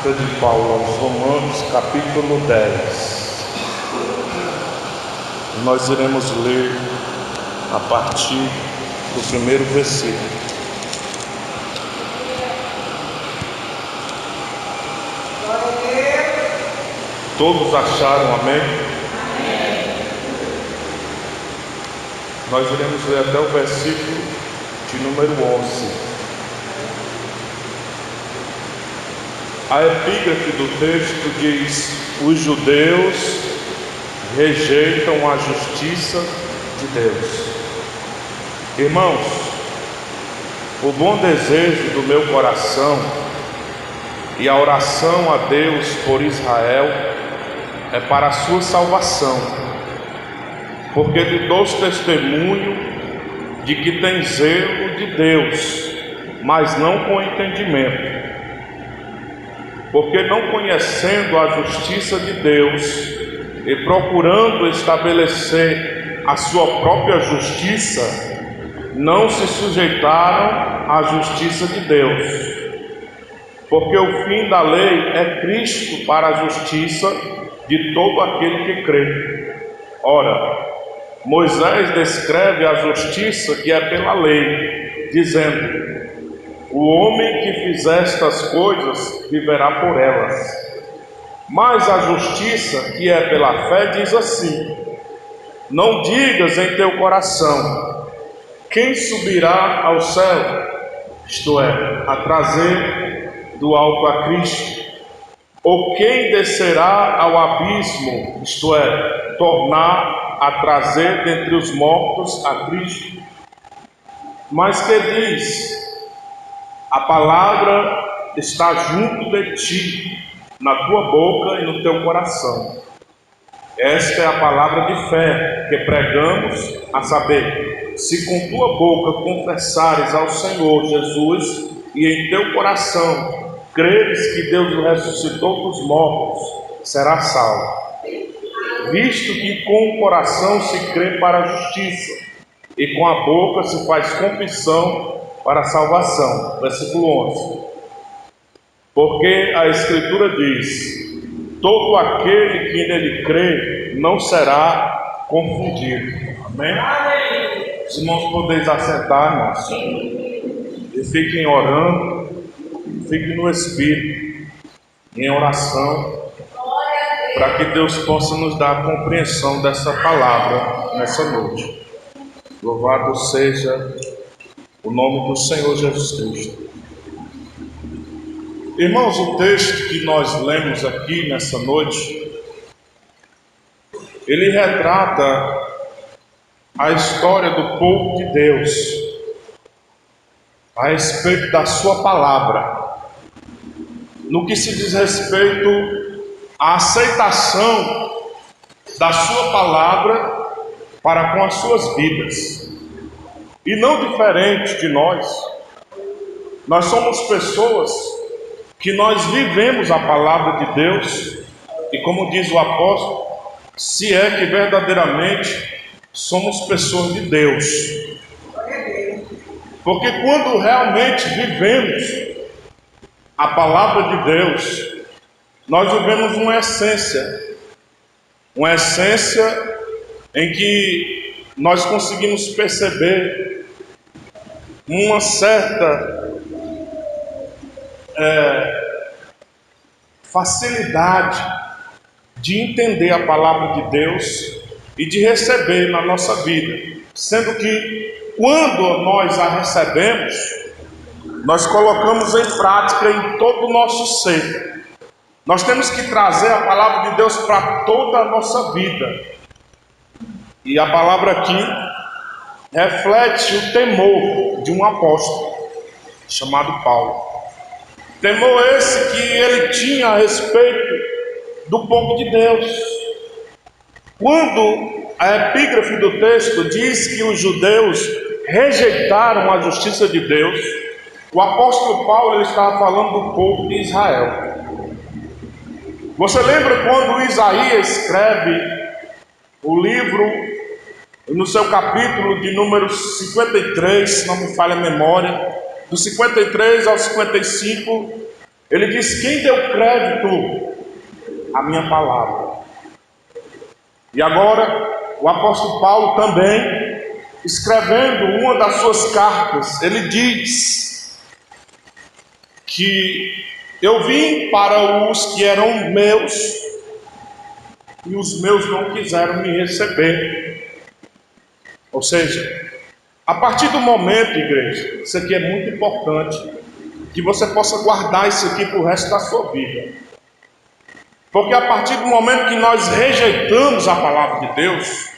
Carta de Paulo aos Romanos, capítulo 10. Nós iremos ler a partir do primeiro versículo. Todos acharam, amém? Nós iremos ler até o versículo de número 11. A epígrafe do texto diz: os judeus rejeitam a justiça de Deus. Irmãos, o bom desejo do meu coração e a oração a Deus por Israel é para a sua salvação, porque lhe dou testemunho de que tem zelo de Deus, mas não com entendimento. Porque não conhecendo a justiça de Deus e procurando estabelecer a sua própria justiça, não se sujeitaram à justiça de Deus. Porque o fim da lei é Cristo para a justiça de todo aquele que crê. Ora, Moisés descreve a justiça que é pela lei, dizendo: o homem que fizer estas coisas viverá por elas. Mas a justiça que é pela fé diz assim: não digas em teu coração: quem subirá ao céu? Isto é, a trazer do alto a Cristo. Ou quem descerá ao abismo? Isto é, tornar a trazer dentre os mortos a Cristo. Mas que diz: a palavra está junto de ti, na tua boca e no teu coração. Esta é a palavra de fé que pregamos, a saber, se com tua boca confessares ao Senhor Jesus e em teu coração creres que Deus o ressuscitou dos mortos, serás salvo. Visto que com o coração se crê para a justiça e com a boca se faz confissão para a salvação. Versículo 11. Porque a Escritura diz: todo aquele que nele crê não será confundido. Amém? Os irmãos podeis assentar, irmãos, e fiquem orando, fiquem no Espírito, em oração, para que Deus possa nos dar a compreensão dessa palavra nessa noite. Louvado seja o nome do Senhor Jesus Cristo. Irmãos, o texto que nós lemos aqui nessa noite, ele retrata a história do povo de Deus a respeito da sua palavra, no que se diz respeito à aceitação da sua palavra para com as suas vidas. E não diferente de nós somos pessoas que nós vivemos a palavra de Deus, e como diz o apóstolo, se é que verdadeiramente somos pessoas de Deus. Porque quando realmente vivemos a palavra de Deus, nós vivemos uma essência em que nós conseguimos perceber uma certa facilidade de entender a palavra de Deus e de receber na nossa vida, sendo que quando nós a recebemos, nós colocamos em prática em todo o nosso ser. Nós temos que trazer a palavra de Deus para toda a nossa vida. E a palavra aqui reflete o temor de um apóstolo chamado Paulo. Temor esse que ele tinha a respeito do povo de Deus. Quando a epígrafe do texto diz que os judeus rejeitaram a justiça de Deus, o apóstolo Paulo ele estava falando do povo de Israel. Você lembra quando Isaías escreve o livro, no seu capítulo de número 53, se não me falha a memória, do 53 ao 55, Ele diz: quem deu crédito à minha palavra? E agora, o apóstolo Paulo também, escrevendo uma das suas cartas, ele diz que eu vim para os que eram meus, e os meus não quiseram me receber. Ou seja, a partir do momento, igreja, isso aqui é muito importante, que você possa guardar isso aqui para o resto da sua vida. Porque a partir do momento que nós rejeitamos a palavra de Deus,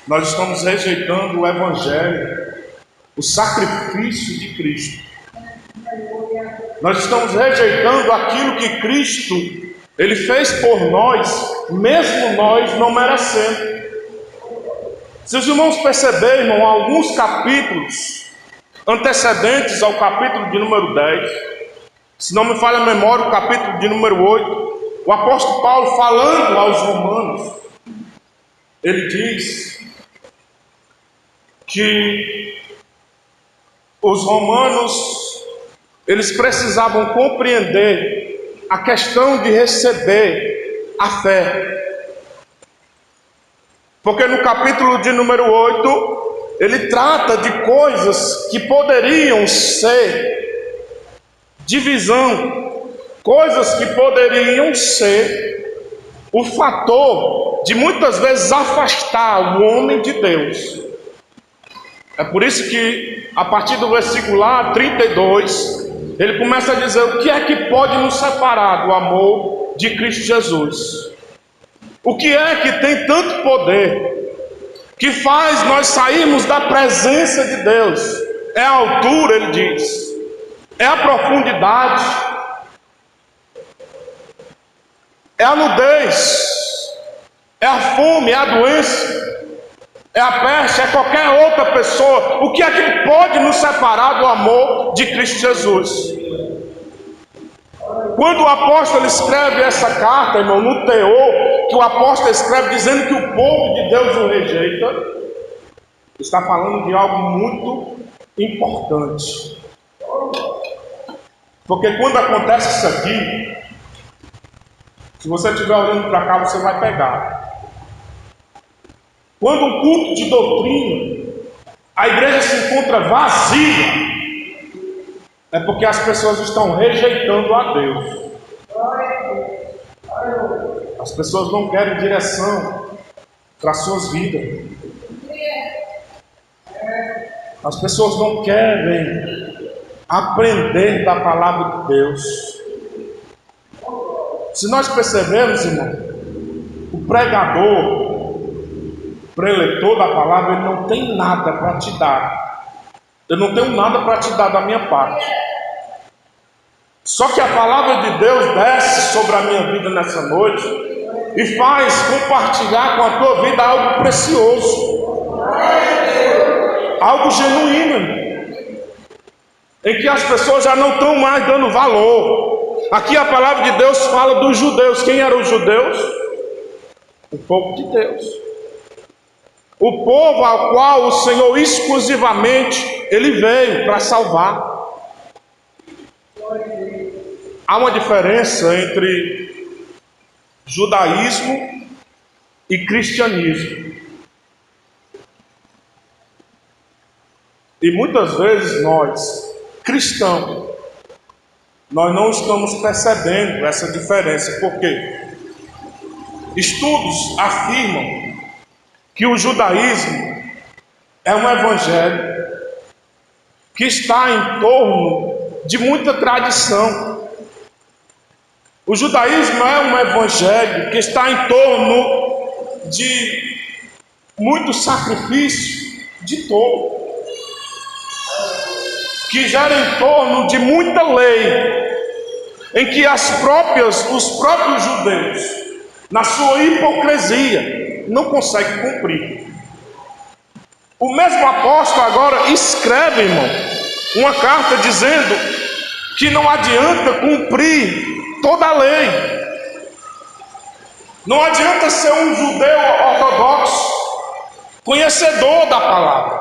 nós estamos rejeitando o Evangelho, o sacrifício de Cristo. Nós estamos rejeitando aquilo que Cristo, Ele fez por nós, mesmo nós não merecendo. Se os irmãos perceberem, irmão, alguns capítulos antecedentes ao capítulo de número 10, se não me falha a memória, o capítulo de número 8, o apóstolo Paulo, falando aos romanos, ele diz que os romanos, eles precisavam compreender a questão de receber a fé. Porque no capítulo de número 8, ele trata de coisas que poderiam ser divisão, coisas que poderiam ser o fator de muitas vezes afastar o homem de Deus. É por isso que a partir do versículo lá, 32, ele começa a dizer: o que é que pode nos separar do amor de Cristo Jesus? O que é que tem tanto poder, que faz nós sairmos da presença de Deus? É a altura, ele diz, é a profundidade, é a nudez, é a fome, é a doença, é a peste, é qualquer outra pessoa. O que é que pode nos separar do amor de Cristo Jesus? Quando o apóstolo escreve essa carta, irmão, no teor que o apóstolo escreve dizendo que o povo de Deus o rejeita, está falando de algo muito importante. Porque quando acontece isso aqui, se você estiver olhando para cá, você vai pegar. Quando um culto de doutrina, a igreja se encontra vazia, é porque as pessoas estão rejeitando a Deus. As pessoas não querem direção para as suas vidas. As pessoas não querem aprender da palavra de Deus. Se nós percebermos, irmão, o pregador, o preletor da palavra, ele não tem nada para te dar. Eu não tenho nada para te dar da minha parte. Só que a palavra de Deus desce sobre a minha vida nessa noite e faz compartilhar com a tua vida algo precioso, algo genuíno, em que as pessoas já não estão mais dando valor. Aqui a palavra de Deus fala dos judeus. Quem eram os judeus? O povo de Deus, o povo ao qual o Senhor exclusivamente Ele veio para salvar. Há uma diferença entre judaísmo e cristianismo. E muitas vezes nós, cristãos, nós não estamos percebendo essa diferença. Por quê? Estudos afirmam que o judaísmo é um evangelho que está em torno de muita tradição. O judaísmo é um evangelho que está em torno de muito sacrifício de todo, que gera em torno de muita lei, em que os próprios judeus, na sua hipocrisia, não conseguem cumprir. O mesmo apóstolo agora escreve, irmão, uma carta dizendo que não adianta cumprir toda a lei. Não adianta ser um judeu ortodoxo, conhecedor da palavra,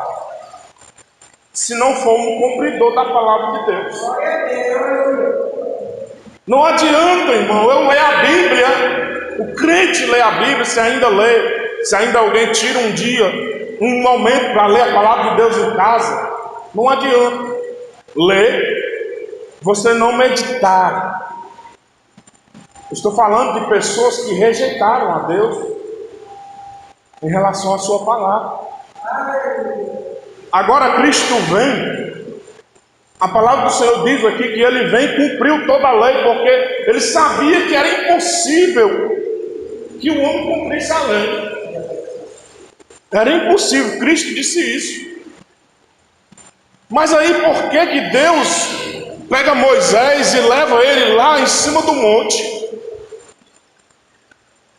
se não for um cumpridor da palavra de Deus. Não adianta, irmão, eu ler a Bíblia, o crente lê a Bíblia, se ainda lê, se ainda alguém tira um dia, um momento para ler a palavra de Deus em casa, não adianta ler, você não meditar. Estou falando de pessoas que rejeitaram a Deus em relação à sua palavra. Agora Cristo vem. A palavra do Senhor diz aqui que Ele vem e cumpriu toda a lei, porque Ele sabia que era impossível que o homem cumprisse a lei. Era impossível, Cristo disse isso. Mas aí por que Deus pega Moisés e leva ele lá em cima do monte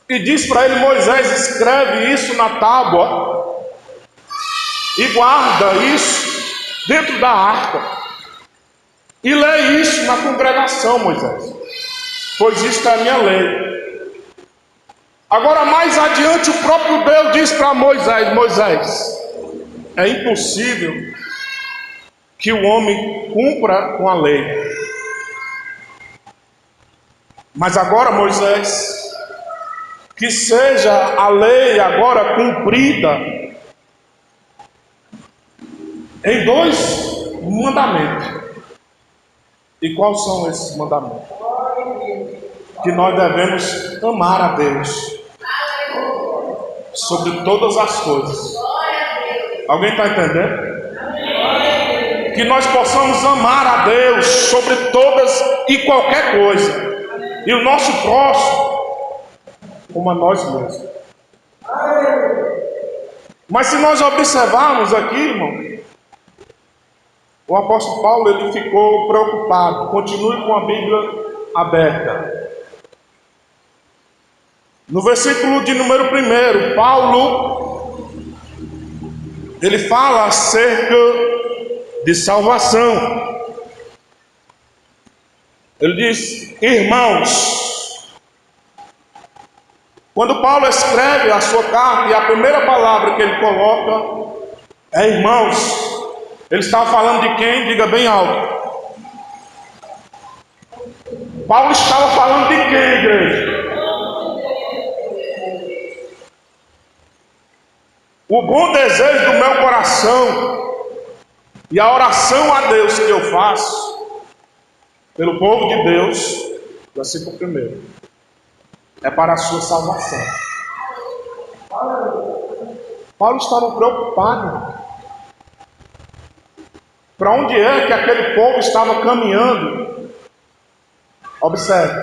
e diz para ele: Moisés, escreve isso na tábua e guarda isso dentro da arca e lê isso na congregação, Moisés, pois isto é a minha lei. Agora mais adiante o próprio Deus diz para Moisés: Moisés, é impossível que o homem cumpra com a lei. Mas agora, Moisés, que seja a lei agora cumprida em 2 mandamentos. E quais são esses mandamentos? Que nós devemos amar a Deus sobre todas as coisas. Alguém está entendendo? Que nós possamos amar a Deus sobre todas e qualquer coisa, e o nosso próximo como a nós mesmos. Mas se nós observarmos aqui, irmão, o apóstolo Paulo ele ficou preocupado. Continue com a Bíblia aberta. No versículo de número 1, Paulo ele fala acerca de salvação. Ele diz: irmãos. Quando Paulo escreve a sua carta, e a primeira palavra que ele coloca é irmãos, ele estava falando de quem? Diga bem alto. Paulo estava falando de quem, igreja? O bom desejo do meu coração e a oração a Deus que eu faço pelo povo de Deus, versículo 1, é para a sua salvação. Paulo estava preocupado. Para onde é que aquele povo estava caminhando? Observe.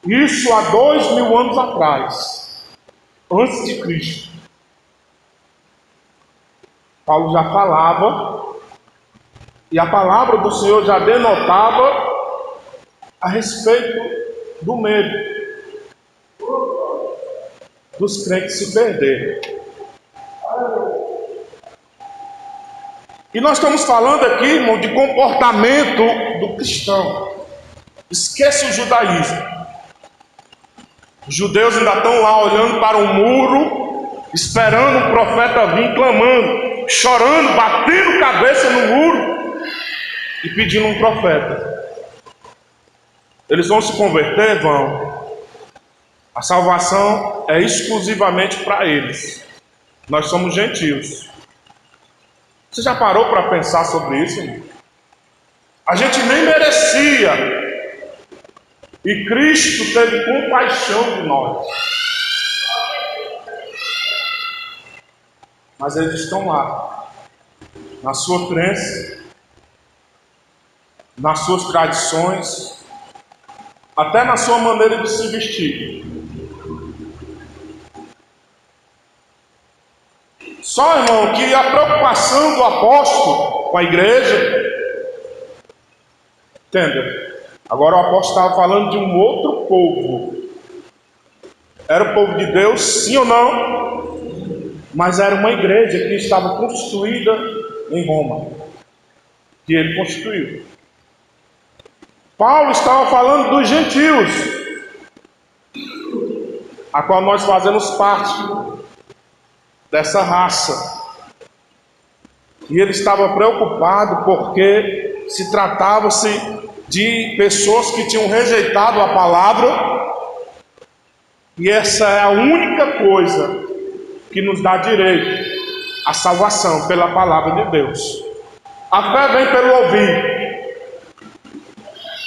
Isso há 2000 anos atrás, antes de Cristo. Paulo já falava, e a palavra do Senhor já denotava a respeito do medo dos crentes se perderem. E nós estamos falando aqui, irmão, de comportamento do cristão. Esqueça o judaísmo. Os judeus ainda estão lá olhando para o muro, esperando o profeta vir, clamando, chorando, batendo cabeça no muro e pedindo um profeta. Eles vão se converter? Vão. A salvação é exclusivamente para eles. Nós somos gentios. Você já parou para pensar sobre isso, irmão? A gente nem merecia, e Cristo teve compaixão de nós. Mas eles estão lá, na sua crença, nas suas tradições, até na sua maneira de se vestir. Só, irmão, que a preocupação do apóstolo com a igreja, entenda? Agora o apóstolo estava falando de um outro povo. Era o povo de Deus, sim ou não? Mas era uma igreja que estava construída em Roma, que ele constituiu. Paulo estava falando dos gentios, a qual nós fazemos parte dessa raça. E ele estava preocupado porque se tratava-se de pessoas que tinham rejeitado a palavra, e essa é a única coisa que nos dá direito à salvação, pela palavra de Deus. A fé vem pelo ouvir,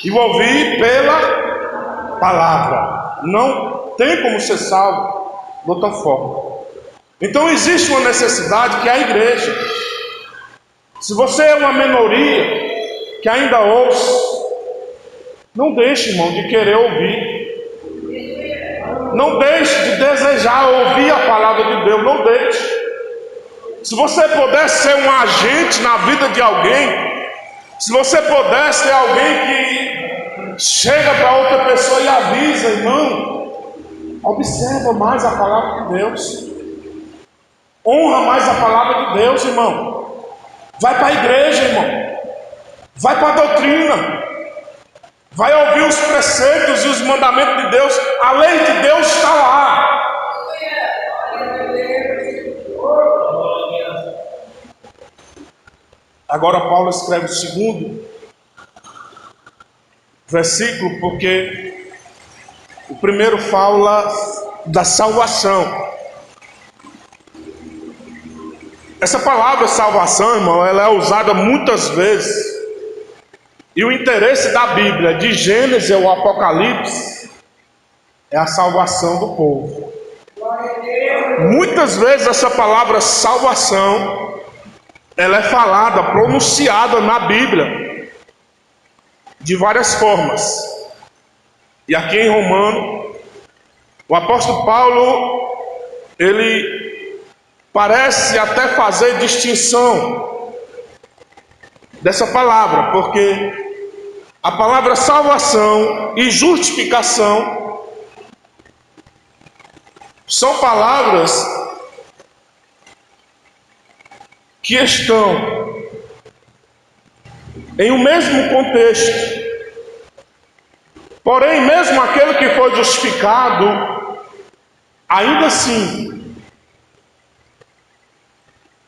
e o ouvir pela palavra. Não tem como ser salvo de outra forma. Então existe uma necessidade, que é a igreja. Se você é uma minoria que ainda ouve, não deixe, irmão, de querer ouvir. Não deixe de desejar ouvir a palavra de Deus. Não deixe. Se você puder ser um agente na vida de alguém, se você puder ser alguém que chega para outra pessoa e avisa, irmão, observa mais a palavra de Deus, honra mais a palavra de Deus, irmão. Vai para a igreja, irmão. Vai para a doutrina. Vai ouvir os preceitos e os mandamentos de Deus. A lei de Deus está lá. Agora Paulo escreve o segundo versículo, porque o primeiro fala da salvação. Essa palavra salvação, irmão, ela é usada muitas vezes. E o interesse da Bíblia, de Gênesis ao Apocalipse, é a salvação do povo. Muitas vezes essa palavra salvação, ela é falada, pronunciada na Bíblia, de várias formas. E aqui em Romano, o apóstolo Paulo, ele parece até fazer distinção dessa palavra, porque a palavra salvação e justificação são palavras que estão em um mesmo contexto. Porém, mesmo aquele que foi justificado, ainda assim,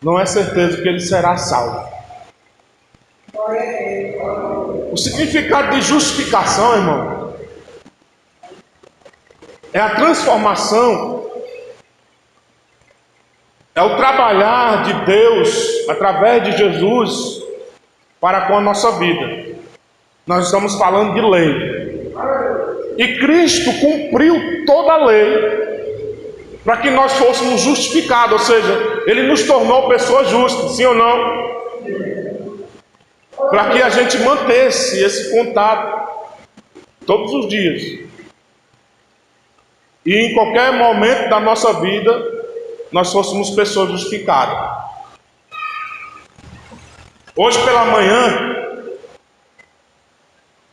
não é certeza que ele será salvo. O significado de justificação, irmão, é a transformação, é o trabalhar de Deus através de Jesus para com a nossa vida. Nós estamos falando de lei, e Cristo cumpriu toda a lei para que nós fôssemos justificados, ou seja, Ele nos tornou pessoas justas, sim ou não? Para que a gente mantesse esse contato todos os dias. E em qualquer momento da nossa vida, nós fôssemos pessoas justificadas. Hoje pela manhã,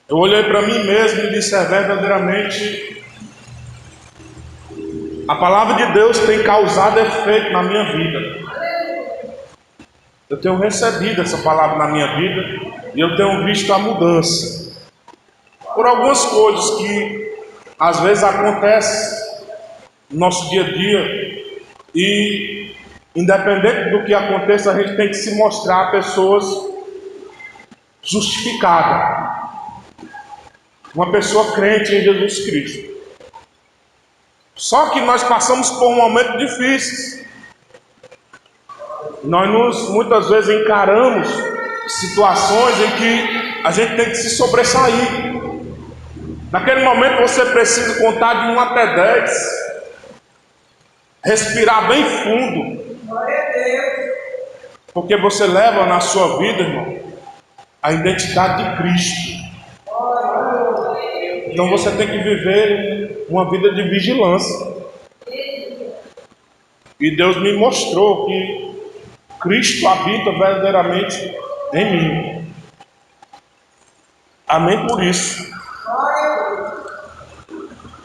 eu olhei para mim mesmo e disse: verdadeiramente, a palavra de Deus tem causado efeito na minha vida. Eu tenho recebido essa palavra na minha vida e eu tenho visto a mudança. Por algumas coisas que às vezes acontecem no nosso dia a dia, e independente do que aconteça, a gente tem que se mostrar pessoas justificadas. Uma pessoa crente em Jesus Cristo. Só que nós passamos por um momento difícil. Nós muitas vezes encaramos situações em que a gente tem que se sobressair. Naquele momento você precisa contar de 1 até 10. Respirar bem fundo. Porque você leva na sua vida, irmão, a identidade de Cristo. Então você tem que viver uma vida de vigilância. E Deus me mostrou que Cristo habita verdadeiramente em mim. Amém por isso.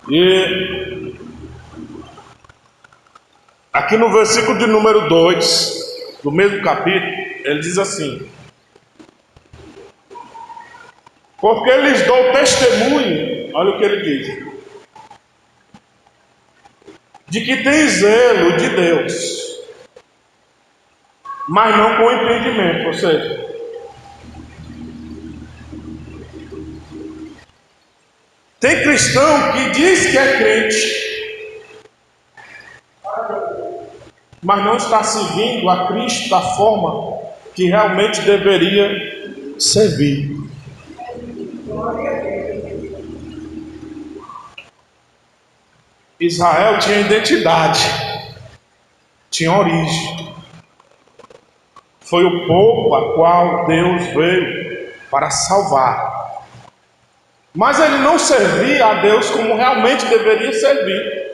E aqui no versículo de número 2, do mesmo capítulo, ele diz assim: porque lhes dou testemunho, olha o que ele diz, de que tem zelo de Deus, mas não com entendimento. Ou seja, Tem cristão que diz que é crente, mas não está servindo a Cristo da forma que realmente deveria servir. Israel tinha identidade, tinha origem. Foi o povo a qual Deus veio para salvar. Mas ele não servia a Deus como realmente deveria servir.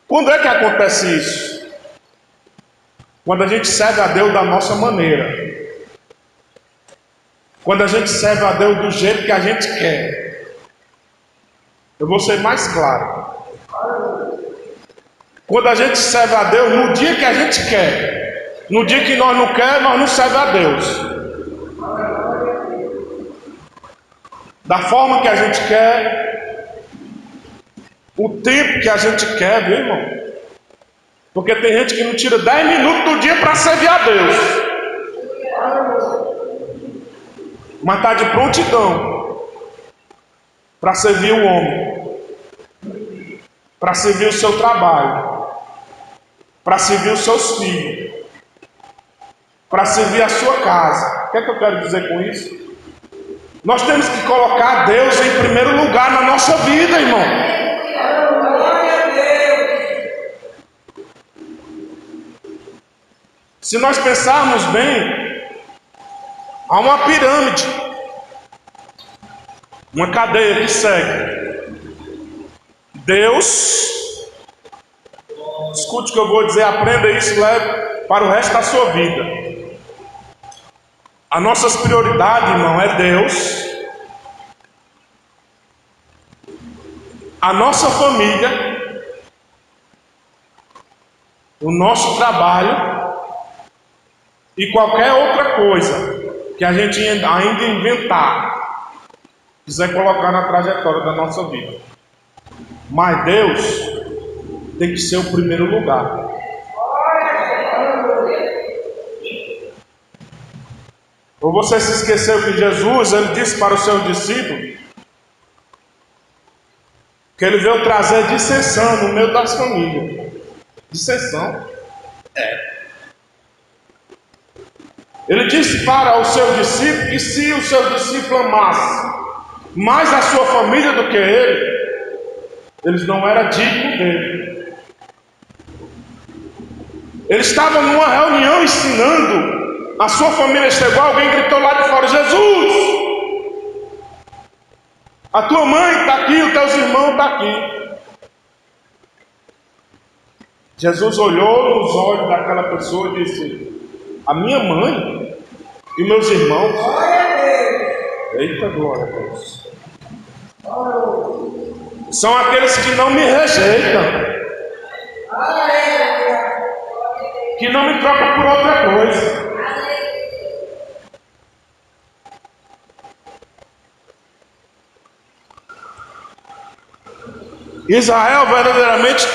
Quando é que acontece isso? Quando a gente serve a Deus da nossa maneira. Quando a gente serve a Deus do jeito que a gente quer. Eu vou ser mais claro. Quando a gente serve a Deus no dia que a gente quer. No dia que nós não queremos, nós não servemos a Deus. Da forma que a gente quer. O tempo que a gente quer, viu, irmão? Porque tem gente que não tira 10 minutos do dia para servir a Deus. Mas está de prontidão para servir o homem, para servir o seu trabalho, para servir os seus filhos, para servir a sua casa. O que é que eu quero dizer com isso? Nós temos que colocar Deus em primeiro lugar na nossa vida, irmão. Se nós pensarmos bem, há uma pirâmide, uma cadeia que segue. Deus, escute o que eu vou dizer, aprenda isso e leve para o resto da sua vida. As nossas prioridades, irmão, é Deus, a nossa família, o nosso trabalho e qualquer outra coisa que a gente ainda inventar, quiser colocar na trajetória da nossa vida. Mas Deus tem que ser o primeiro lugar. Ou você se esqueceu que Jesus, ele disse para os seus discípulos que ele veio trazer dissensão no meio das famílias. Dissensão? Ele disse para os seus discípulos que se o seu discípulo amasse mais a sua família do que ele, eles não eram dignos dele. Ele estava numa reunião ensinando, a sua família chegou, alguém gritou lá de fora: Jesus, a tua mãe está aqui, os teus irmãos estão aqui. Jesus olhou nos olhos daquela pessoa e disse: a minha mãe e meus irmãos. Eita glória a Deus. São aqueles que não me rejeitam, que não me trocam por outra coisa. Israel verdadeiramente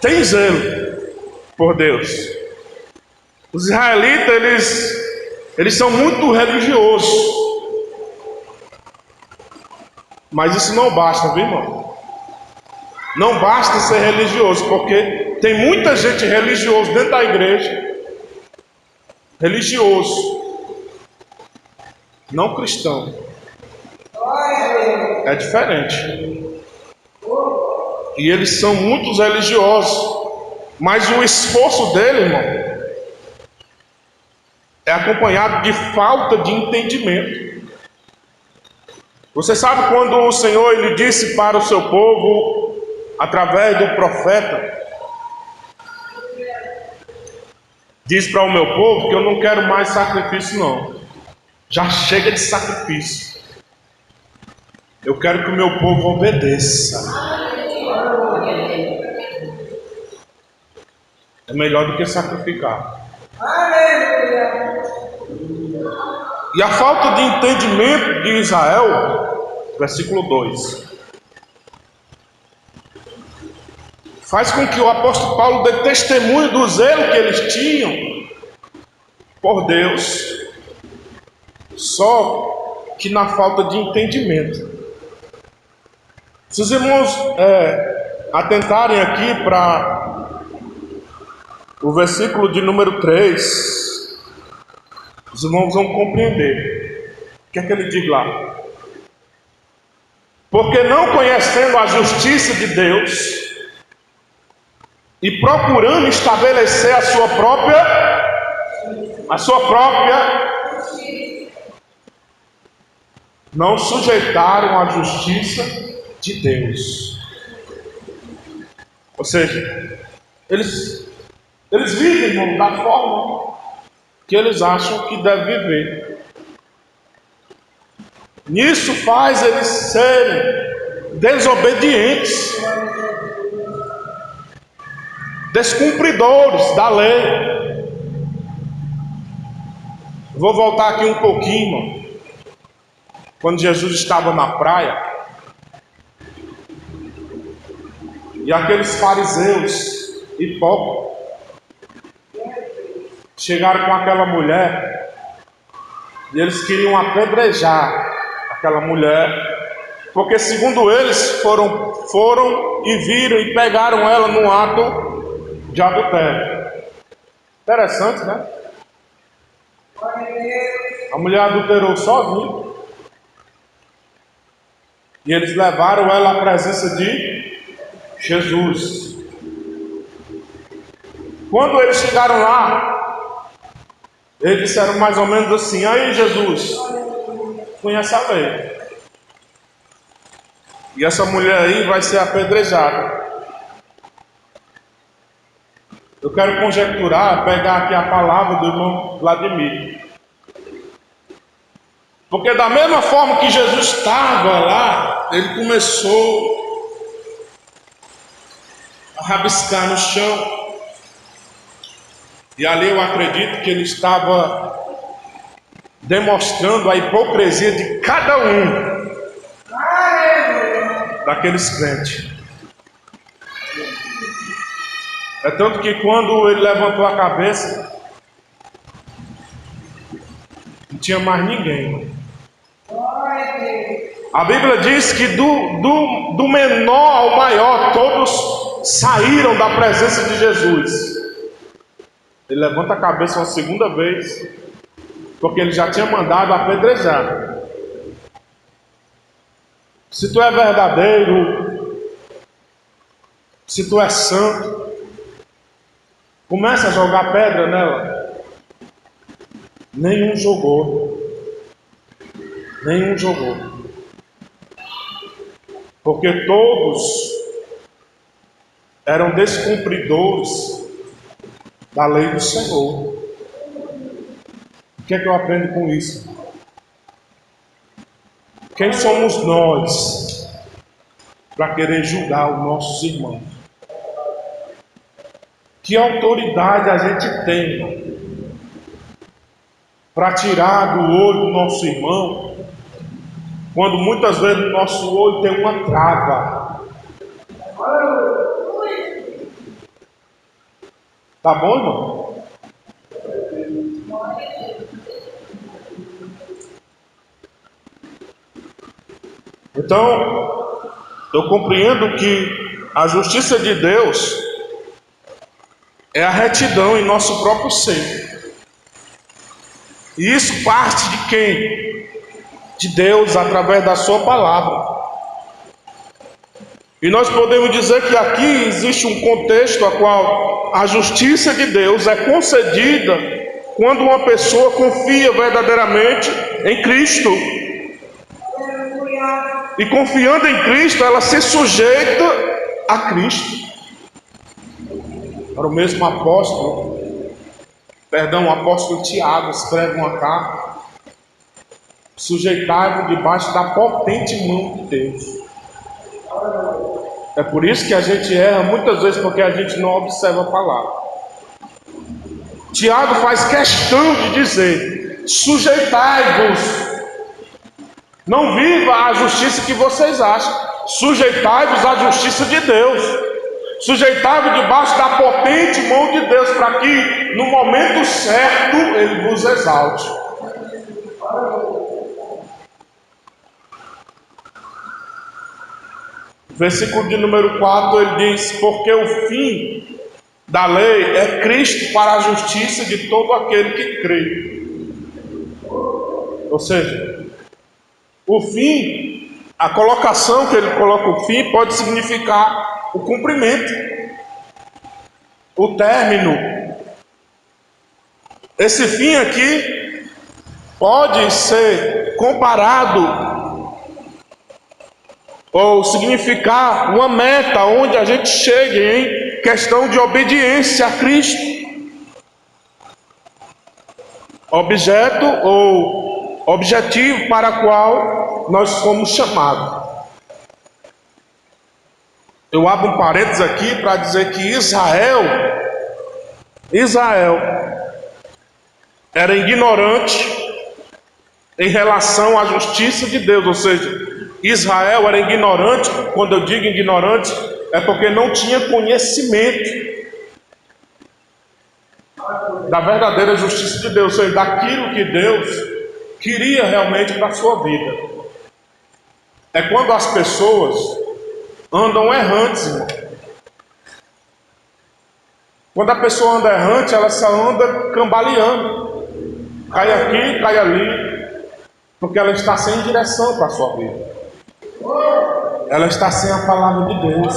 tem zelo por Deus. Os israelitas, eles são muito religiosos. Mas isso não basta, viu, irmão? Não basta ser religioso, porque tem muita gente religiosa dentro da igreja. Religioso, não cristão. É diferente. E eles são muitos religiosos, mas o esforço dele, irmão, é acompanhado de falta de entendimento. Você sabe quando o Senhor ele disse para o seu povo, através do profeta, diz para o meu povo que eu não quero mais sacrifício não. Já chega de sacrifício. Eu quero que o meu povo obedeça. É melhor do que sacrificar. E a falta de entendimento de Israel, versículo 2, faz com que o apóstolo Paulo dê testemunho do zelo que eles tinham por Deus, só que na falta de entendimento. Se os irmãos atentarem aqui para o versículo de número 3, os irmãos vão compreender. O que é que ele diz lá? Porque não conhecendo a justiça de Deus e procurando estabelecer a sua própria, não sujeitaram a justiça de Deus. Ou seja, eles vivem, irmão, da forma que eles acham que deve viver. Nisso faz eles serem desobedientes, descumpridores da lei. Vou voltar aqui um pouquinho, irmão. Quando Jesus estava na praia, e aqueles fariseus hipócritas chegaram com aquela mulher, e eles queriam apedrejar aquela mulher, porque segundo eles foram e viram e pegaram ela no ato de adultério. Interessante, né? A mulher adulterou sozinha. E eles levaram ela à presença de Jesus. Quando eles chegaram lá, eles disseram mais ou menos assim: aí Jesus, conhece a lei, e essa mulher aí vai ser apedrejada. Eu quero conjecturar, pegar aqui a palavra do irmão Vladimir, porque da mesma forma que Jesus estava lá, ele começou a rabiscar no chão, e ali eu acredito que ele estava demonstrando a hipocrisia de cada um daqueles crentes. É tanto que quando ele levantou a cabeça, não tinha mais ninguém. A Bíblia diz que do menor ao maior, todos saíram da presença de Jesus. Ele levanta a cabeça uma segunda vez, porque ele já tinha mandado apedrejar. Se tu é verdadeiro, se tu é santo, começa a jogar pedra nela. Nenhum jogou. Porque todos eram descumpridores da lei do Senhor. O que é que eu aprendo com isso? Quem somos nós para querer julgar os nossos irmãos? Que autoridade a gente tem para tirar do olho do nosso irmão, quando muitas vezes o nosso olho tem uma trava? Tá bom, irmão? Então, eu compreendo que a justiça de Deus é a retidão em nosso próprio ser. E isso parte de quem? De Deus, através da sua palavra. E nós podemos dizer que aqui existe um contexto a qual a justiça de Deus é concedida quando uma pessoa confia verdadeiramente em Cristo. E confiando em Cristo, ela se sujeita a Cristo. Para o mesmo apóstolo, o apóstolo Tiago escreve uma carta: sujeitai-vos debaixo da potente mão de Deus. É por isso que a gente erra muitas vezes, porque a gente não observa a palavra. Tiago faz questão de dizer: sujeitai-vos. Não viva a justiça que vocês acham. Sujeitai-vos à justiça de Deus. Sujeitai-vos debaixo da potente mão de Deus, para que no momento certo Ele vos exalte. Versículo de número 4, ele diz: porque o fim da lei é Cristo para a justiça de todo aquele que crê. Ou seja, o fim, a colocação que ele coloca o fim pode significar o cumprimento, o término. Esse fim aqui pode ser comparado ou significar uma meta onde a gente chegue em questão de obediência a Cristo, objeto ou objetivo para o qual nós fomos chamados. Eu abro um parênteses aqui para dizer que Israel era ignorante em relação à justiça de Deus, ou seja, Israel era ignorante. Quando eu digo ignorante, é porque não tinha conhecimento da verdadeira justiça de Deus, ou seja, daquilo que Deus queria realmente para a sua vida. É quando as pessoas andam errantes, irmão. Quando a pessoa anda errante, ela só anda cambaleando, cai aqui, cai ali, porque ela está sem direção para a sua vida. Ela está sem a palavra de Deus.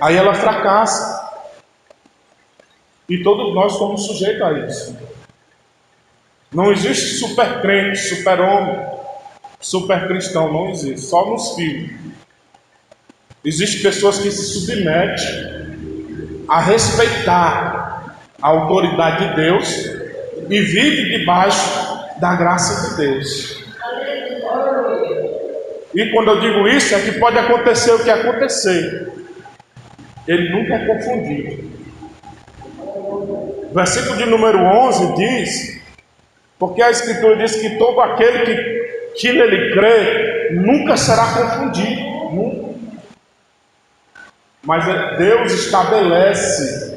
Aí ela fracassa. E todos nós somos sujeitos a isso. Não existe super crente, super homem, super cristão, não existe, só nos filhos. Existem pessoas que se submetem a respeitar a autoridade de Deus e vivem debaixo da graça de Deus. E quando eu digo isso, é que pode acontecer o que acontecer. Ele nunca é confundido. Versículo de número 11 diz: porque a Escritura diz que todo aquele que nele crê nunca será confundido. Nunca. Mas Deus estabelece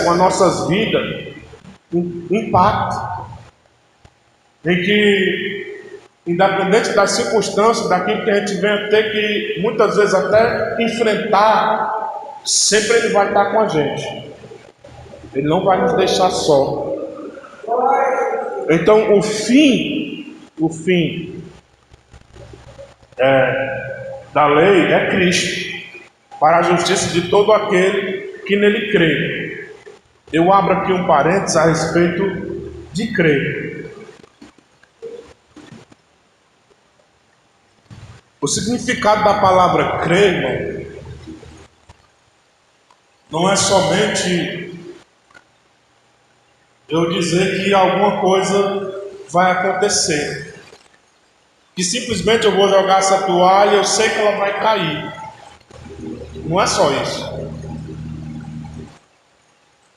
com as nossas vidas um pacto em que, independente das circunstâncias, daquilo que a gente vem a ter que muitas vezes até enfrentar, sempre Ele vai estar com a gente. Ele não vai nos deixar só. Então o fim da lei é Cristo, para a justiça de todo aquele que nele crê. Eu abro aqui um parênteses a respeito de crer. O significado da palavra crer, irmão, não é somente eu dizer que alguma coisa vai acontecer, que simplesmente eu vou jogar essa toalha e eu sei que ela vai cair. Não é só isso.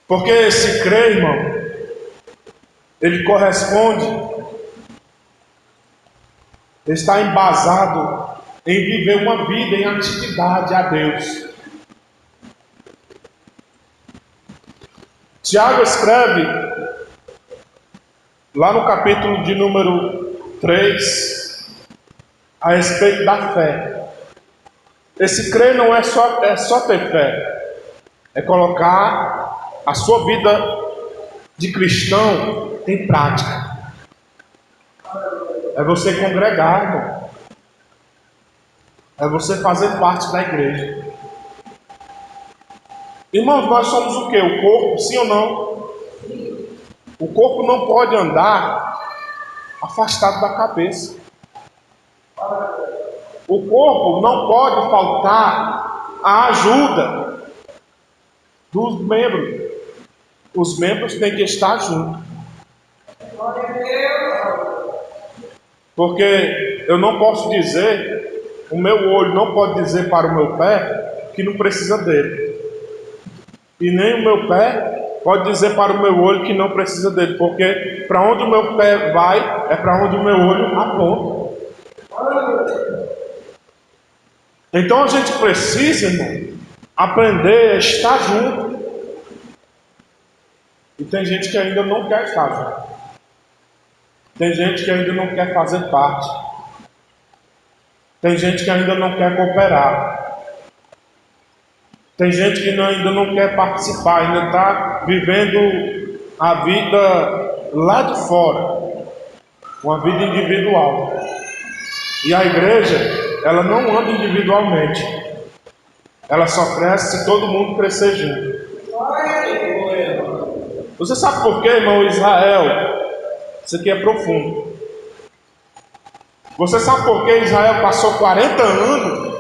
Porque esse crer, irmão, ele corresponde, está embasado em viver uma vida em atividade a Deus. Tiago escreve lá no capítulo de número 3 a respeito da fé. Esse crer não é só ter fé, é colocar a sua vida de cristão em prática. É você congregar, irmão. É você fazer parte da igreja. Irmãos, nós somos o quê? O corpo, sim ou não? O corpo não pode andar afastado da cabeça. O corpo não pode faltar a ajuda dos membros. Os membros têm que estar juntos. Porque eu não posso dizer, o meu olho não pode dizer para o meu pé que não precisa dele. E nem o meu pé pode dizer para o meu olho que não precisa dele. Porque para onde o meu pé vai, é para onde o meu olho aponta. Então a gente precisa, irmão, aprender a estar junto. E tem gente que ainda não quer estar junto. Tem gente que ainda não quer fazer parte. Tem gente que ainda não quer cooperar. Tem gente que ainda não quer participar, ainda está vivendo a vida lá de fora, uma vida individual. E a igreja, ela não anda individualmente. Ela só cresce se todo mundo crescer junto. Você sabe por quê, irmão Israel? Isso aqui é profundo. Você sabe por que Israel passou 40 anos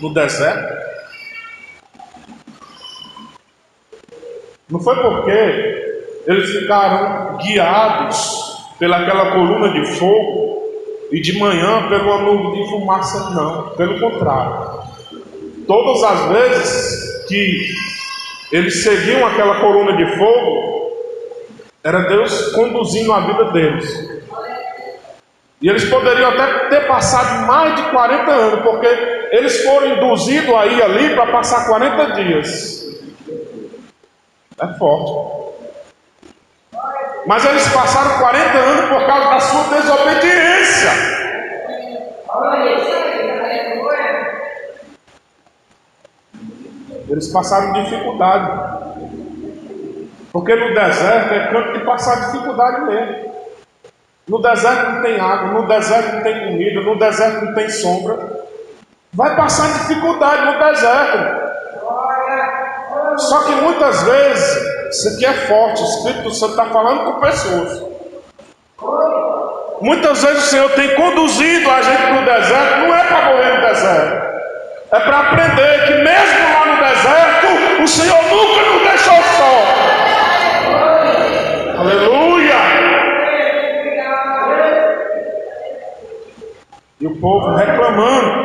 no deserto? Não foi porque eles ficaram guiados pelaquela coluna de fogo e de manhã pelo nuvem de fumaça, não. Pelo contrário. Todas as vezes que eles seguiam aquela coluna de fogo, era Deus conduzindo a vida deles. E eles poderiam até ter passado mais de 40 anos, porque eles foram induzidos a ir ali para passar 40 dias. É forte. Mas eles passaram 40 anos por causa da sua desobediência. Eles passaram dificuldade. Porque no deserto é canto de passar dificuldade mesmo. No deserto não tem água, no deserto não tem comida, no deserto não tem sombra. Vai passar dificuldade no deserto. Só que muitas vezes, isso aqui é forte, o Espírito Santo está falando com pessoas. Muitas vezes o Senhor tem conduzido a gente para o deserto, não é para morrer no deserto. É para aprender que mesmo lá no deserto, o Senhor nunca nos deixou só. Aleluia! E o povo reclamando.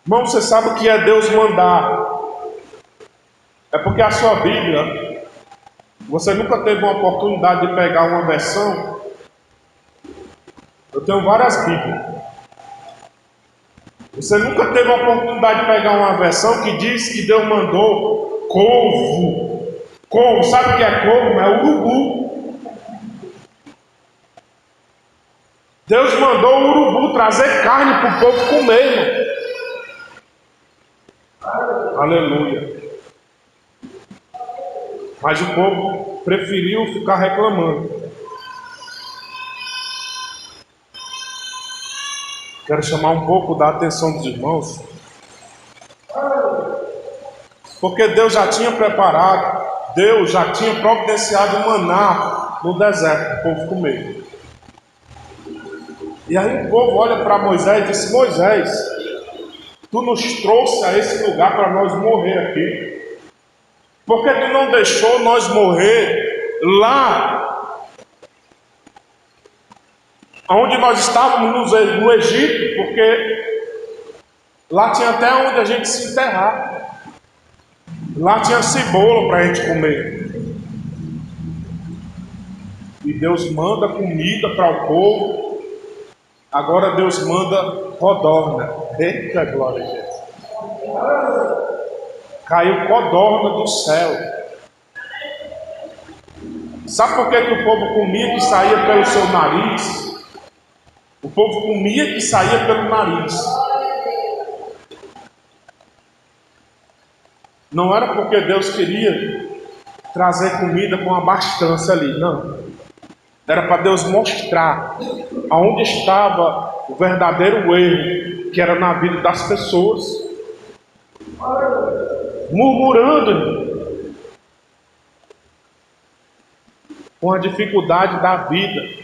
Irmão, você sabe o que é Deus mandar? É porque a sua Bíblia, você nunca teve uma oportunidade de pegar uma versão. Eu tenho várias Bíblias. Você nunca teve a oportunidade de pegar uma versão que diz que Deus mandou couve. Couve, sabe o que é couve? É urubu. Deus mandou o urubu trazer carne para o povo comer, irmão. Aleluia. Mas o povo preferiu ficar reclamando. Quero chamar um pouco da atenção dos irmãos, porque Deus já tinha preparado, Deus já tinha providenciado o maná no deserto para o povo comer. E aí o povo olha para Moisés e diz: Moisés, tu nos trouxe a esse lugar para nós morrer aqui. Por que tu não deixou nós morrer lá onde nós estávamos no Egito? Porque lá tinha até onde a gente se enterrar. Lá tinha cebola para a gente comer. E Deus manda comida para o povo. Agora Deus manda codorna. Eita glória a Deus. Caiu codorna do céu. Sabe por que o povo comia que saía pelo seu nariz? O povo comia que saía pelo nariz. Não era porque Deus queria trazer comida com abastança ali, não. Era para Deus mostrar aonde estava o verdadeiro erro, que era na vida das pessoas. Murmurando com a dificuldade da vida.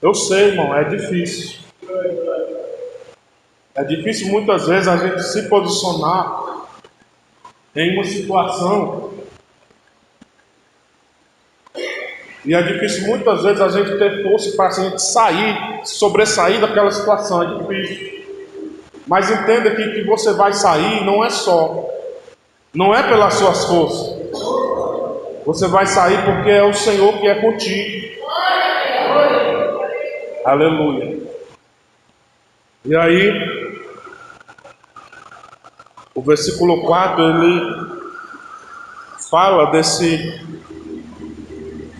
Eu sei, irmão, é difícil. É difícil muitas vezes a gente se posicionar em uma situação. E é difícil muitas vezes a gente ter força para a gente sair, sobressair daquela situação. É difícil. Mas entenda que você vai sair não é só. Não é pelas suas forças. Você vai sair porque é o Senhor que é contigo. Aleluia. E aí, o versículo 4, ele fala desse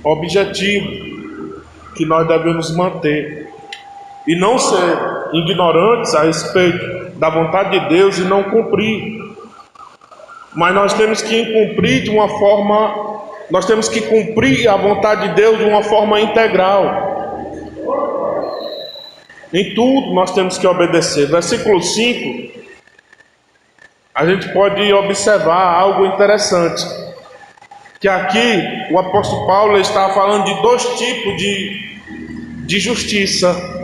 objetivo que nós devemos manter. e não ser ignorantes a respeito da vontade de Deus e não cumprir. Mas nós temos que cumprir de uma forma, nós temos que cumprir a vontade de Deus de uma forma integral. Em tudo nós temos que obedecer. Versículo 5, a gente pode observar algo interessante, que aqui o apóstolo Paulo está falando de dois tipos de justiça: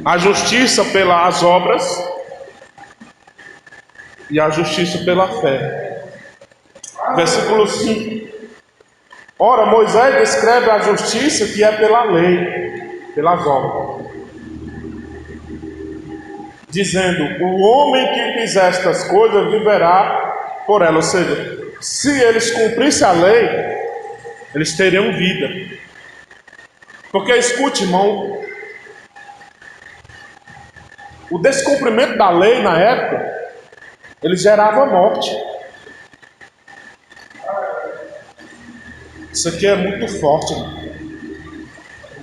a justiça pelas obras e a justiça pela fé. Versículo 5: ora, Moisés descreve a justiça que é pela lei, pelas obras, dizendo: o homem que fizer estas coisas viverá por ela. Ou seja, se eles cumprissem a lei, eles teriam vida. Porque escute, irmão, o descumprimento da lei na época, ele gerava morte. Isso aqui é muito forte, irmão.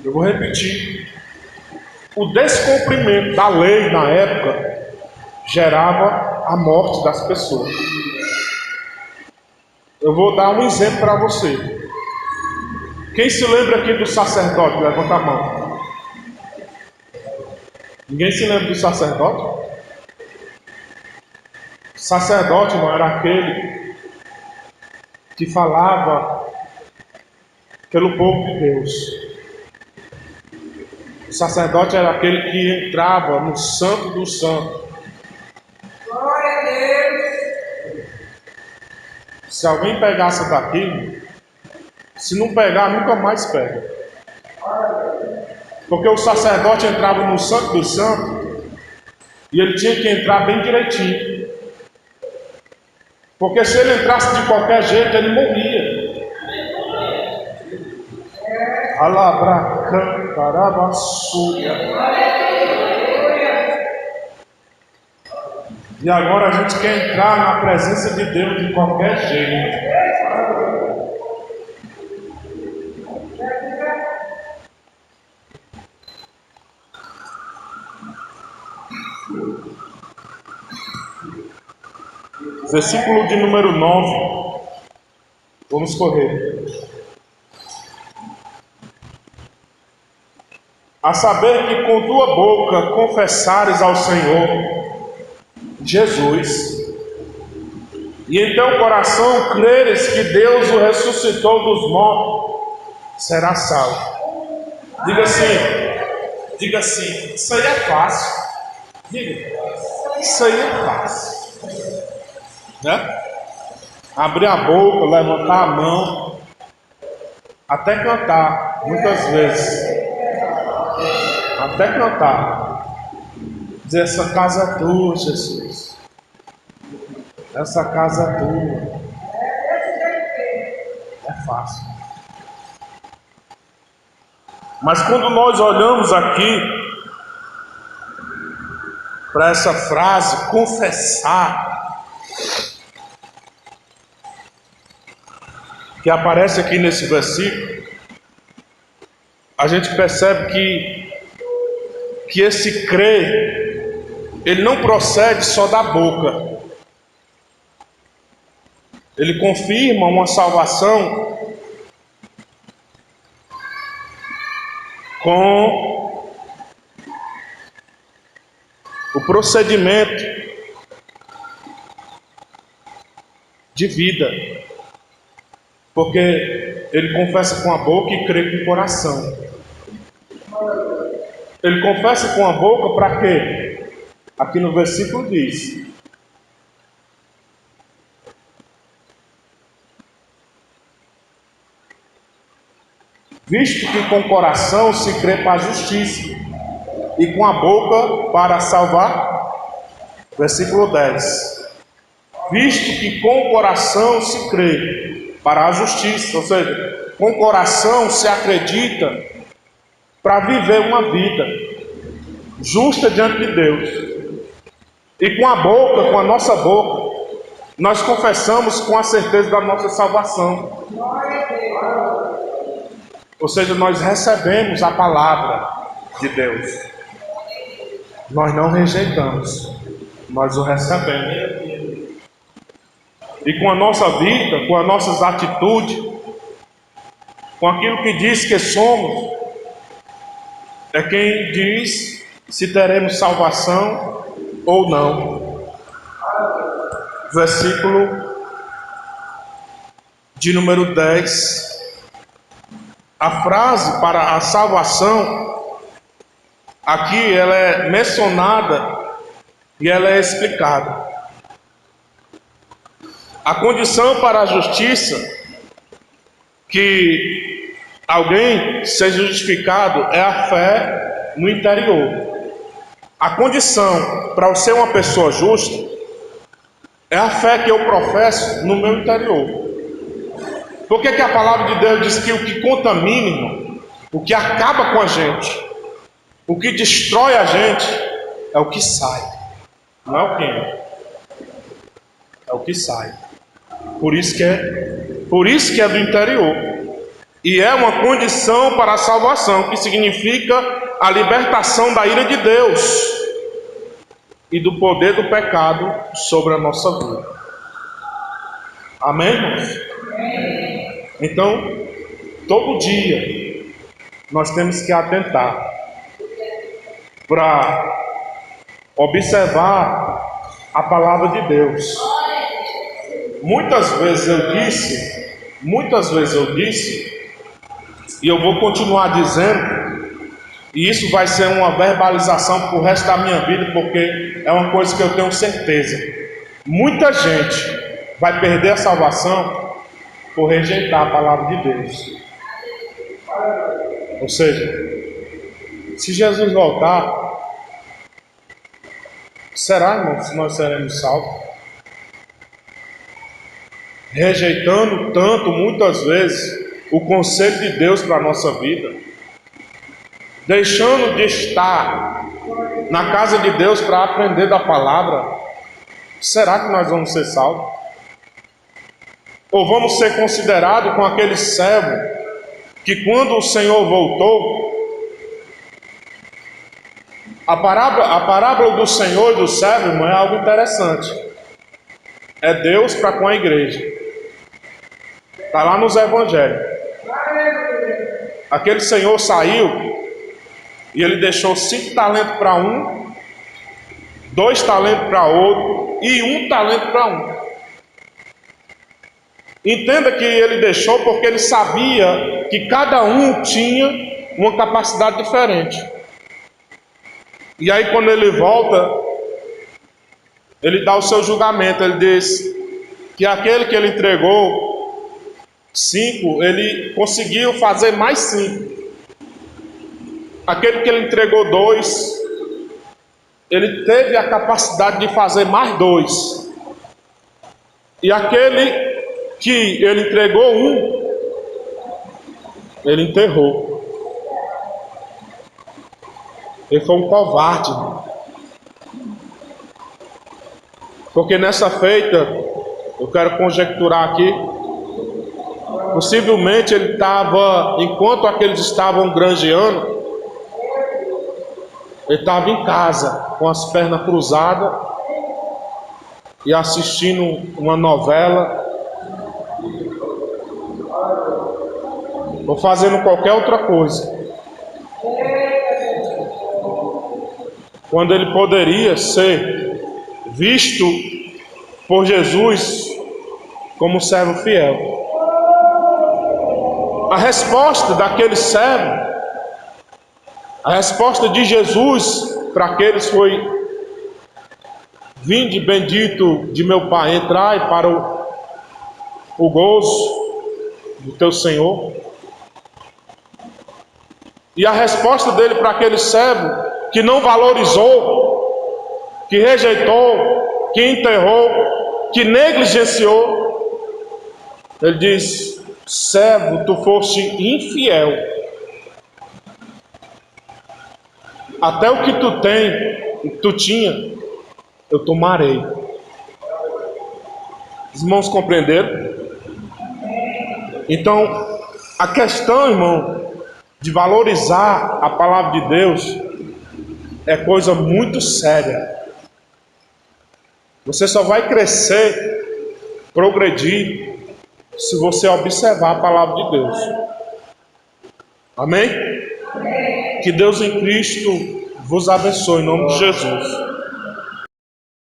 Eu vou repetir. O descumprimento da lei na época gerava a morte das pessoas. Eu vou dar um exemplo para você. Quem se lembra aqui do sacerdote? Levanta a mão. Ninguém se lembra do sacerdote? O sacerdote, irmão, era aquele que falava pelo povo de Deus. O sacerdote era aquele que entrava no santo dos santos. Glória a Deus! Se alguém pegasse daqui, se não pegar, nunca mais pega. Porque o sacerdote entrava no santo dos santos e ele tinha que entrar bem direitinho. Porque se ele entrasse de qualquer jeito, ele morria. E agora a gente quer entrar na presença de Deus de qualquer jeito. Versículo de número 9. Vamos correr. A saber que com tua boca confessares ao Senhor Jesus, e em teu coração creres que Deus o ressuscitou dos mortos, será salvo. Diga assim, isso aí é fácil. Diga, isso aí é fácil. Né? Abrir a boca, levantar a mão, até cantar, muitas vezes. Até cantar. Dizer: essa casa é tua, Jesus. Essa casa é tua. É fácil. Mas quando nós olhamos aqui para essa frase, confessar, que aparece aqui nesse versículo, a gente percebe que esse crer, ele não procede só da boca. Ele confirma uma salvação com o procedimento de vida. Porque ele confessa com a boca e crê com o coração. Ele confessa com a boca para quê? Aqui no versículo diz: visto que com o coração se crê para a justiça e com a boca para salvar. Versículo 10: visto que com o coração se crê para a justiça, ou seja, com o coração se acredita para viver uma vida justa diante de Deus. E com a boca, com a nossa boca, nós confessamos com a certeza da nossa salvação. Ou seja, nós recebemos a palavra, de Deus. Nós não rejeitamos, nós o recebemos. E com a nossa vida, com as nossas atitudes, com aquilo que diz que somos, é quem diz se teremos salvação ou não. Versículo de número 10. A frase para a salvação, aqui ela é mencionada e ela é explicada. A condição para a justiça, que alguém seja justificado, é a fé no interior. A condição para eu ser uma pessoa justa é a fé que eu professo no meu interior. Por que a palavra de Deus diz que o que contamina, irmão, o que acaba com a gente, o que destrói a gente, é o que sai, não é o que entra, é o que sai. Por isso que é do interior. E é uma condição para a salvação, que significa a libertação da ira de Deus e do poder do pecado sobre a nossa vida. Amém, irmãos? Então, todo dia nós temos que atentar para observar a palavra de Deus. Muitas vezes eu disse, e eu vou continuar dizendo, e isso vai ser uma verbalização para o resto da minha vida, porque é uma coisa que eu tenho certeza. Muita gente vai perder a salvação por rejeitar a palavra de Deus. Ou seja, se Jesus voltar, será, irmão, se nós seremos salvos? Rejeitando tanto, muitas vezes, o conselho de Deus para a nossa vida, deixando de estar na casa de Deus para aprender da palavra, será que nós vamos ser salvos? Ou vamos ser considerados com aquele servo que, quando o Senhor voltou, a parábola do Senhor e do servo, irmão, é algo interessante. É Deus para com a igreja. Está lá nos evangelhos. Aquele Senhor saiu e ele deixou 5 talentos para um, 2 talentos para outro e 1 talento para um. Entenda que ele deixou porque ele sabia que cada um tinha uma capacidade diferente. E aí, quando ele volta, ele dá o seu julgamento. Ele diz que aquele que ele entregou 5, ele conseguiu fazer mais 5. Aquele que ele entregou 2, ele teve a capacidade de fazer mais 2. E aquele que ele entregou 1, ele enterrou. Ele foi um covarde. Porque nessa feita, eu quero conjecturar aqui, possivelmente ele estava, enquanto aqueles estavam granjeando, ele estava em casa, com as pernas cruzadas, e assistindo uma novela, ou fazendo qualquer outra coisa, quando ele poderia ser visto por Jesus como servo fiel. A resposta daquele servo, a resposta de Jesus para aqueles foi: vinde bendito de meu Pai, entrai para o gozo do teu Senhor. E a resposta dele para aquele servo que não valorizou, que rejeitou, que enterrou, que negligenciou, ele diz: servo, tu foste infiel. Até o que tu tinha, eu tomarei. Os irmãos compreenderam? Então, a questão, irmão, de valorizar a palavra de Deus, é coisa muito séria. Você só vai crescer, progredir, se você observar a palavra de Deus. Amém? Que Deus em Cristo vos abençoe em nome de Jesus.